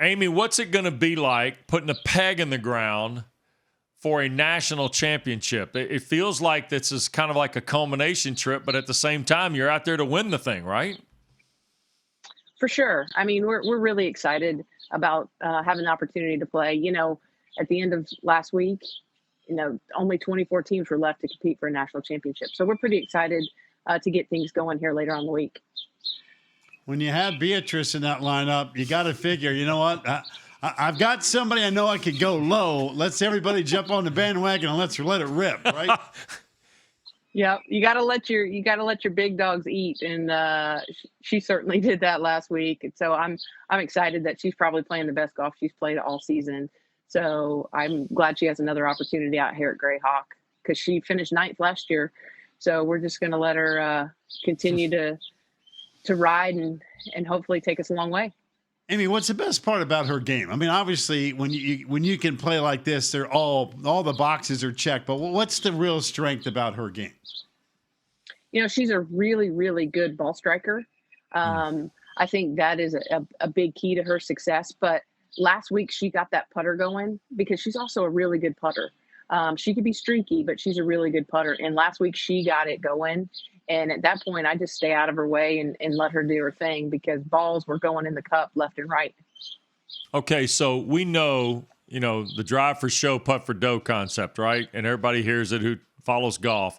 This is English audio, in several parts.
Amy, what's it going to be like putting a peg in the ground for a national championship? It feels like this is kind of like a culmination trip, but at the same time, you're out there to win the thing, right? For sure. I mean, we're really excited about having the opportunity to play. At the end of last week, only 24 teams were left to compete for a national championship. So we're pretty excited to get things going here later on in the week. When you have Beatrice in that lineup, you got to figure, you know what? I've got somebody I know I could go low. Let's everybody jump on the bandwagon and let's let it rip, right? Yeah, you got to let your big dogs eat, and she certainly did that last week. And so I'm excited that she's probably playing the best golf she's played all season. So I'm glad she has another opportunity out here at Greyhawk because she finished 9th last year. So we're just going to let her continue to ride and hopefully take us a long way. Amy, what's the best part about her game? I mean, obviously, when you can play like this, they're all the boxes are checked. But what's the real strength about her game? She's a really, really good ball striker. I think that is a big key to her success. But last week, she got that putter going because she's also a really good putter. She could be streaky, but she's a really good putter. And last week, she got it going. And at that point, I just stay out of her way and let her do her thing because balls were going in the cup left and right. Okay, so we know, the drive for show, putt for dough concept, right? And everybody hears it who follows golf.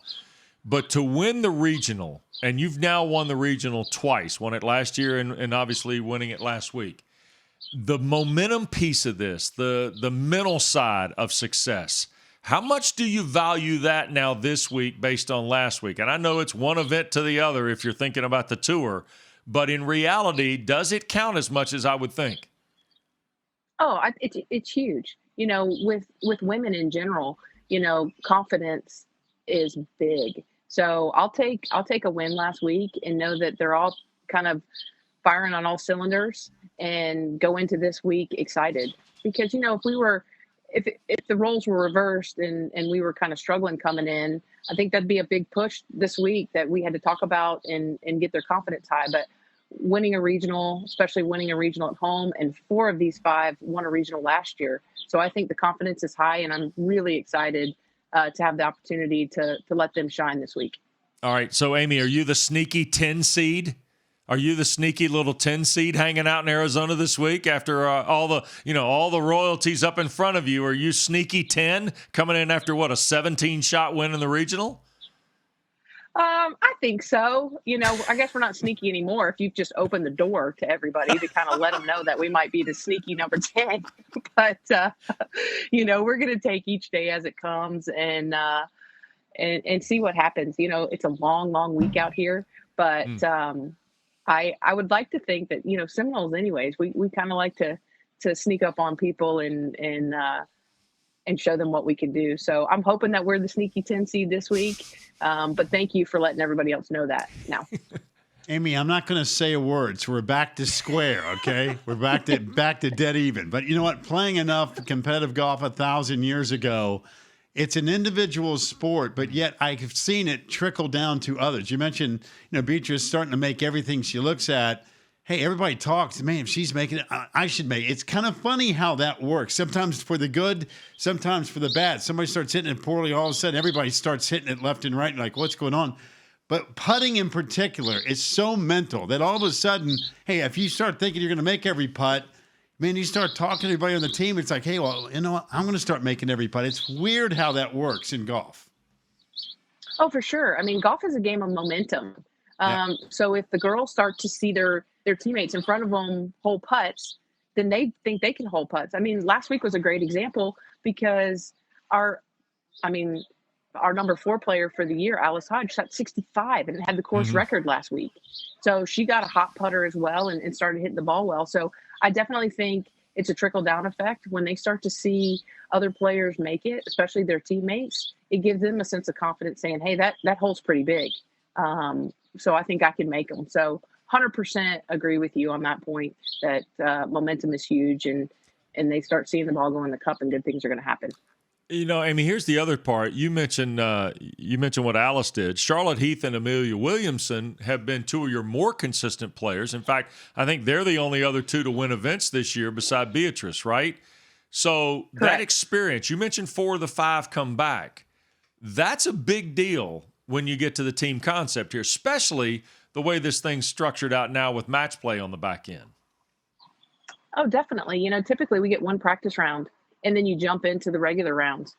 But to win the regional, and you've now won the regional twice, won it last year and obviously winning it last week. The momentum piece of this, the mental side of success, how much do you value that now this week based on last week? And I know it's one event to the other if you're thinking about the tour, but in reality, does it count as much as I would think? Oh, it's huge. With women in general, confidence is big. So I'll take a win last week and know that they're all kind of firing on all cylinders and go into this week excited because, if the roles were reversed and we were kind of struggling coming in, I think that'd be a big push this week that we had to talk about and get their confidence high. But winning a regional, especially winning a regional at home, and 4 of these 5 won a regional last year. So I think the confidence is high, and I'm really excited to have the opportunity to let them shine this week. All right. So, Amy, are you the sneaky 10 seed? Are you the sneaky little 10 seed hanging out in Arizona this week after all the royalties up in front of you? Are you sneaky 10 coming in after a 17-shot win in the regional? I think so. I guess we're not sneaky anymore if you've just opened the door to everybody to kind of let them know that we might be the sneaky number 10. But, we're going to take each day as it comes and see what happens. It's a long, long week out here, but I would like to think that, Seminoles anyways, we kind of like to sneak up on people and show them what we can do. So I'm hoping that we're the sneaky 10 seed this week. But thank you for letting everybody else know that now. Amy, I'm not going to say a word. So we're back to square. Okay. We're back to dead even, but you know what? Playing enough competitive golf 1,000 years ago, it's an individual sport, but yet I've seen it trickle down to others. You mentioned, Beatrice starting to make everything she looks at. Hey, everybody talks. Man, if she's making it, I should make it. It's kind of funny how that works. Sometimes for the good, sometimes for the bad. Somebody starts hitting it poorly. All of a sudden, everybody starts hitting it left and right. And like, what's going on? But putting in particular is so mental that all of a sudden, hey, if you start thinking you're going to make every putt, man, you start talking to everybody on the team. It's like, hey, well, you know what? I'm going to start making every putt. It's weird how that works in golf. Oh, for sure. I mean, golf is a game of momentum. So if the girls start to see their teammates in front of them hole putts, then they think they can hole putts. I mean, last week was a great example because our number 4 player for the year, Alice Hodge, shot 65 and had the course record last week. So she got a hot putter as well and started hitting the ball well. So I definitely think it's a trickle-down effect. When they start to see other players make it, especially their teammates, it gives them a sense of confidence saying, hey, that hole's pretty big. So I think I can make them. So 100% agree with you on that point that momentum is huge and they start seeing the ball go in the cup and good things are going to happen. I mean, here's the other part. You mentioned what Alice did. Charlotte Heath and Amelia Williamson have been two of your more consistent players. In fact, I think they're the only other two to win events this year beside Beatrice, right? So that Correct. experience, you mentioned 4 of the 5 come back. That's a big deal when you get to the team concept here, especially the way this thing's structured out now with match play on the back end. Oh, definitely. Typically we get one practice round and then you jump into the regular rounds.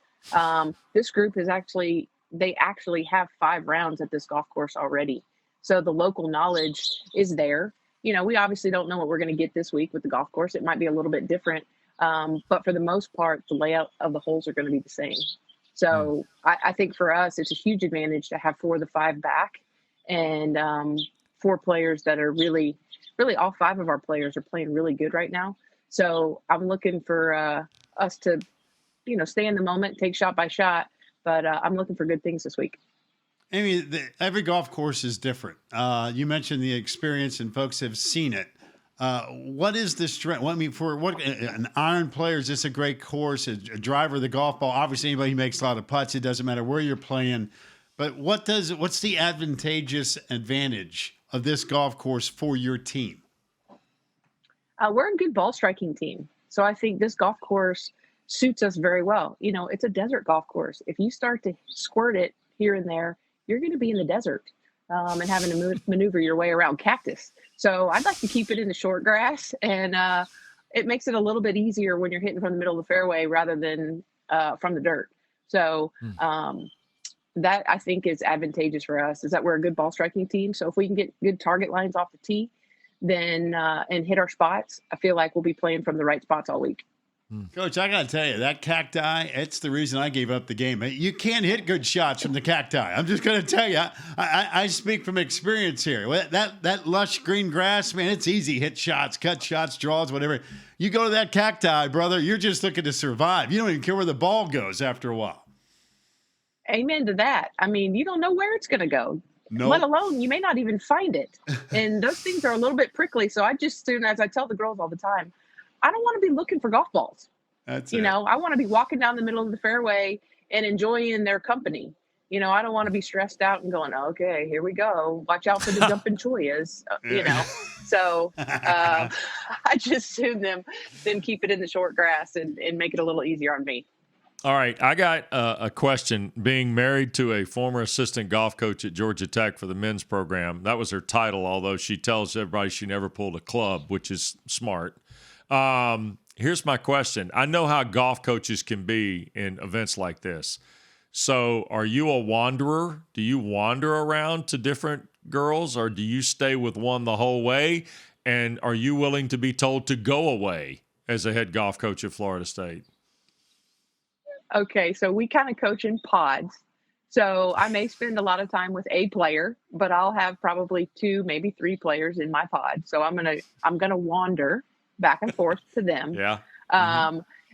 This group they actually have 5 rounds at this golf course already. So the local knowledge is there. We obviously don't know what we're going to get this week with the golf course. It might be a little bit different. But for the most part, the layout of the holes are going to be the same. So I think for us, it's a huge advantage to have 4 of the 5 back and 4 players that are really all 5 of our players are playing really good right now. So I'm looking for us to, stay in the moment, take shot by shot. But I'm looking for good things this week. Amy, every golf course is different. You mentioned the experience, and folks have seen it. What is the strength? For an iron player, is this a great course? A driver, the golf ball. Obviously, anybody who makes a lot of putts, it doesn't matter where you're playing. But what's the advantage of this golf course for your team? We're a good ball striking team, so I think this golf course suits us very well. It's a desert golf course. If you start to squirt it here and there, you're going to be in the desert and having to maneuver your way around cactus. So I'd like to keep it in the short grass, and it makes it a little bit easier when you're hitting from the middle of the fairway rather than from the dirt. So that I think is advantageous for us, is that we're a good ball striking team. So if we can get good target lines off the tee, then and hit our spots, I feel like we'll be playing from the right spots all week. Coach, I got to tell you, that cacti, it's the reason I gave up the game. You can't hit good shots from the cacti. I'm just going to tell you, I speak from experience here. That lush green grass, man, it's easy. Hit shots, cut shots, draws, whatever. You go to that cacti, brother, you're just looking to survive. You don't even care where the ball goes after a while. Amen to that. I mean, you don't know where it's going to go. Nope. Let alone you may not even find it. And those things are a little bit prickly. So as I tell the girls all the time, I don't want to be looking for golf balls. That's I want to be walking down the middle of the fairway and enjoying their company. I don't want to be stressed out and going, okay, here we go. Watch out for the jumping choyas, So I just assume them keep it in the short grass and make it a little easier on me. All right, I got a question. Being married to a former assistant golf coach at Georgia Tech for the men's program, that was her title, although she tells everybody she never pulled a club, which is smart. Here's my question. I know how golf coaches can be in events like this. So are you a wanderer? Do you wander around to different girls, or do you stay with one the whole way? And are you willing to be told to go away as a head golf coach at Florida State? Okay, so we kind of coach in pods. So I may spend a lot of time with a player, but I'll have probably 2, maybe 3 players in my pod. So I'm gonna wander back and forth to them. Yeah.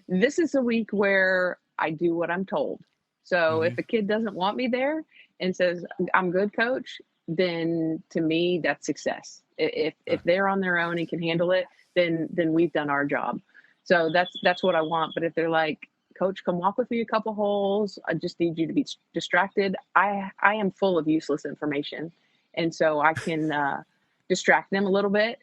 This is a week where I do what I'm told. So if a kid doesn't want me there and says, I'm good, coach, then to me, that's success. If they're on their own and can handle it, then we've done our job. So that's what I want. But if they're like, coach, come walk with me a couple holes, I just need you to be distracted, I am full of useless information. And so I can distract them a little bit,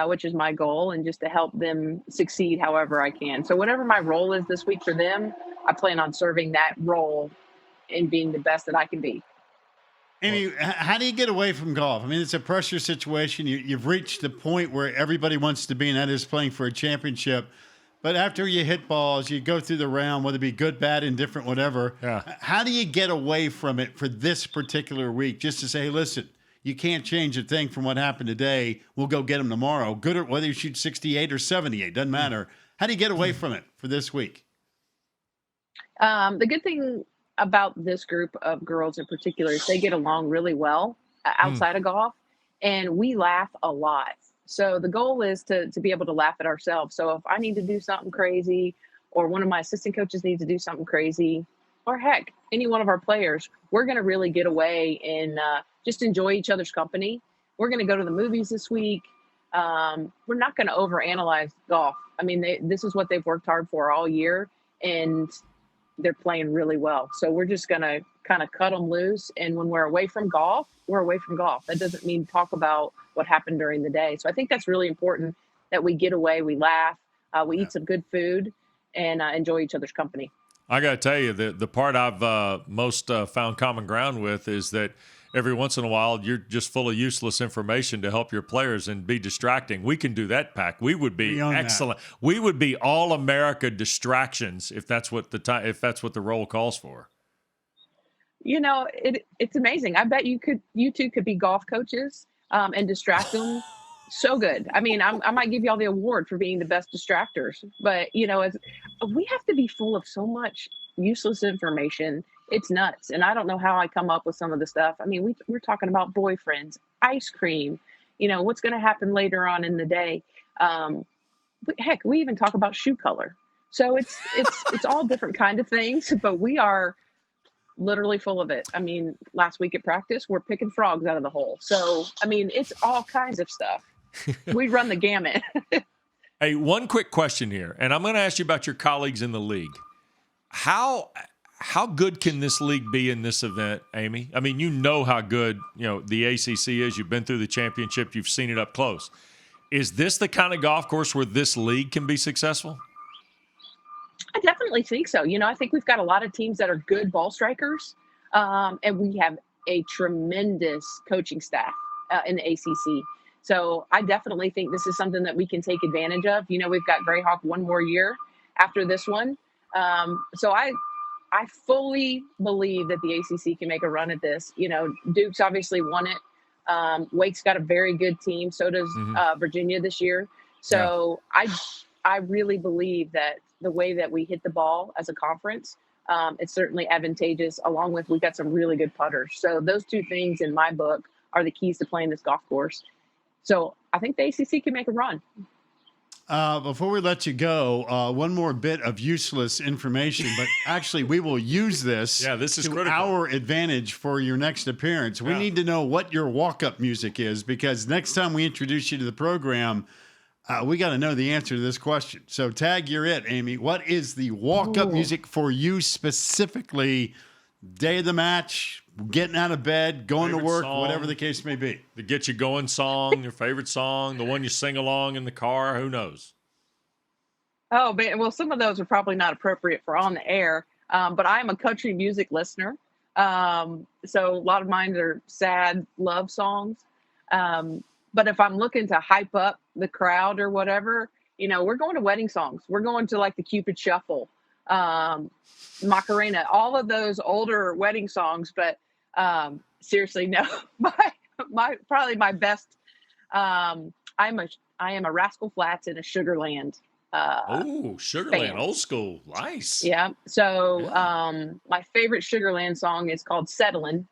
which is my goal, and just to help them succeed however I can. So whatever my role is this week for them, I plan on serving that role and being the best that I can be. Amy, how do you get away from golf? I mean, it's a pressure situation. You've reached the point where everybody wants to be, and that is playing for a championship. But after you hit balls, you go through the round, whether it be good, bad, indifferent, whatever. Yeah. How do you get away from it for this particular week? Just to say, hey, listen, you can't change a thing from what happened today. We'll go get them tomorrow. Good, or whether you shoot 68 or 78, doesn't matter. How do you get away from it for this week? The good thing about this group of girls in particular is they get along really well outside of golf, and we laugh a lot. So the goal is to be able to laugh at ourselves. So if I need to do something crazy, or one of my assistant coaches needs to do something crazy, or heck, any one of our players, we're going to really get away and just enjoy each other's company. We're going to go to the movies this week. We're not going to overanalyze golf. I mean, this is what they've worked hard for all year, and they're playing really well. So we're just going to kind of cut them loose. And when we're away from golf, we're away from golf. That doesn't mean talk about what happened during the day. So I think that's really important that we get away, we laugh, we eat some good food, and enjoy each other's company. I got to tell you, the part I've most found common ground with is that every once in a while you're just full of useless information to help your players and be distracting. We can do that, Pack. We would be excellent. That. We would be all America distractions if that's what the role calls for. You know, it's amazing. I bet you two could be golf coaches and distract them so good. I mean, I might give y'all the award for being the best distractors. But, you know, we have to be full of so much useless information. It's nuts. And I don't know how I come up with some of the stuff. I mean, we're talking about boyfriends, ice cream, you know, what's going to happen later on in the day. Heck, we even talk about shoe color. So it's all different kind of things, but we are literally full of it. I mean, last week at practice, we're picking frogs out of the hole. So, I mean, it's all kinds of stuff. We run the gamut. Hey, one quick question here, and I'm going to ask you about your colleagues in the league. How good can this league be in this event, Amy? I mean, you know how good, you know, the ACC is. You've been through the championship. You've seen it up close. Is this the kind of golf course where this league can be successful? I definitely think so. You know, I think we've got a lot of teams that are good ball strikers, and we have a tremendous coaching staff in the ACC. So I definitely think this is something that we can take advantage of. You know, we've got Greyhawk one more year after this one. So I fully believe that the ACC can make a run at this. You know, Duke's obviously won it. Wake's got a very good team. So does Virginia this year. So I really believe that the way that we hit the ball as a conference, it's certainly advantageous, along with we've got some really good putters. So those two things in my book are the keys to playing this golf course. So I think the ACC can make a run. Before we let you go, one more bit of useless information, but actually we will use this, this is to critical. Our advantage for your next appearance. We need to know what your walk-up music is, because next time we introduce you to the program, we got to know the answer to this question. So tag, you're it, Amy. What is the walk-up music for you specifically? Day of the match, getting out of bed, going to work, song, whatever the case may be. The get you going song, your favorite song, the one you sing along in the car, who knows? Oh, man, well, some of those are probably not appropriate for on the air, but I'm a country music listener. So a lot of mine are sad love songs. But if I'm looking to hype up the crowd or whatever, you know, we're going to wedding songs. We're going to like the Cupid Shuffle, Macarena, all of those older wedding songs. But seriously, no, probably my best. I am a Rascal Flatts and a Sugarland. Sugarland, fan. Old school, nice. Yeah. So my favorite Sugarland song is called "Settlin'."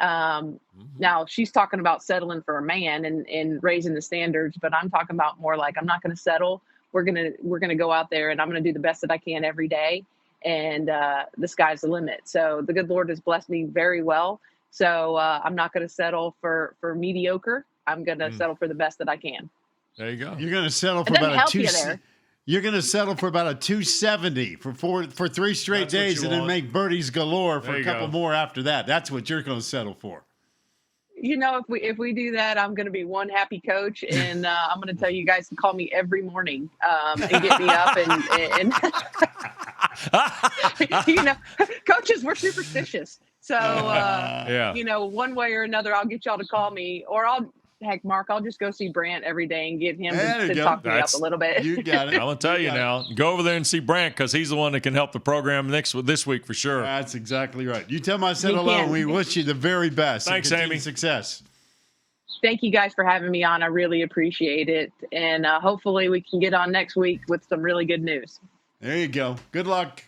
Now she's talking about settling for a man and raising the standards, but I'm talking about more like I'm not going to settle. We're gonna go out there and I'm gonna do the best that I can every day, and the sky's the limit. So the good Lord has blessed me very well. So I'm not going to settle for mediocre. I'm going to settle for the best that I can. There you go. You're going to settle for about a 2. You're going to settle for about a 270 for 3 straight days, and then make birdies galore for a couple more after that. That's what you're going to settle for. You know, if we do that, I'm going to be one happy coach, and I'm going to tell you guys to call me every morning and get me up and you know, coaches, we're superstitious. So you know, one way or another, I'll get y'all to call me, or Mark, I'll just go see Brant every day and get him to talk me up a little bit. You got it. I'm gonna tell you now. Go over there and see Brant, because he's the one that can help the program this week for sure. That's exactly right. You tell my son alone. We wish you the very best. Thanks, Amy. Success. Thank you guys for having me on. I really appreciate it, and hopefully we can get on next week with some really good news. There you go. Good luck.